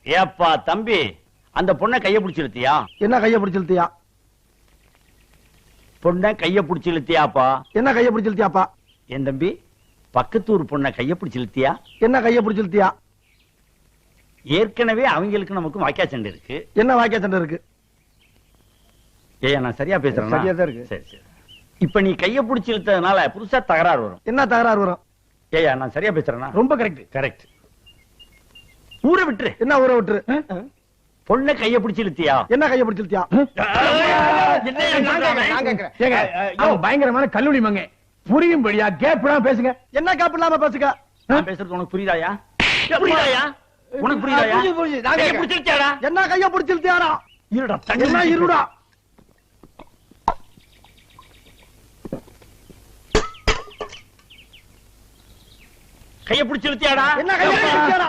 ஏப்பா தம்பி, அந்த பொண்ணை கைய பிடிச்சு இழுத்தியா? என்ன கைய பிடிச்சு இழுத்தியா? பொண்ணை கைய பிடிச்சு இழுத்தியாப்பா? என்ன கைய பிடிச்சு இழுத்தியாப்பா? என் தம்பி, பக்கத்தூர் பொண்ணை கைய பிடிச்சு இழுத்தியா? என்ன கைய பிடிச்சு இழுத்தியா? ஏற்கனவே அவங்களுக்கு நமக்கு வாக்கியா சண்டை இருக்கு. என்ன வாக்கியா சண்டை இருக்கு? ஏயா நான் சரியா பேசுறேன்? சரியா தான் இருக்கு. சரி சரி. இப்ப நீ கைய பிடிச்சு இழுத்ததுனால புதுசா தகராறு வரும். என்ன தகராறு வரும்? ஏயா நான் சரியா பேசுறேன்னா? ரொம்ப கரெக்ட். கரெக்ட். ஊரை விட்டுரு. என்ன ஊரை விட்டுரு? பொண்ணை கைய பிடிச்சு இழுத்தியா? என்ன கைய பிடிச்சு இழுத்தியா? பயங்கரமான கல்லூரி மங்க புரியும்படியா கேப்லாம் பேசுங்க. என்ன கேப் இல்லாம பேசுங்க. நான் பேசுறது உனக்கு புரியுதாயா? புரியுதாயா? உனக்கு புரியுதாயா? கைய பிடிச்சு இழுத்தியாடா? என்ன கைய பிடிச்சு இழுத்தியாடா? இருடா, என்ன இருடா? கைய பிடிச்சு இழுத்தியாடா? என்ன கைய பிடிச்சு இழுத்தியாடா?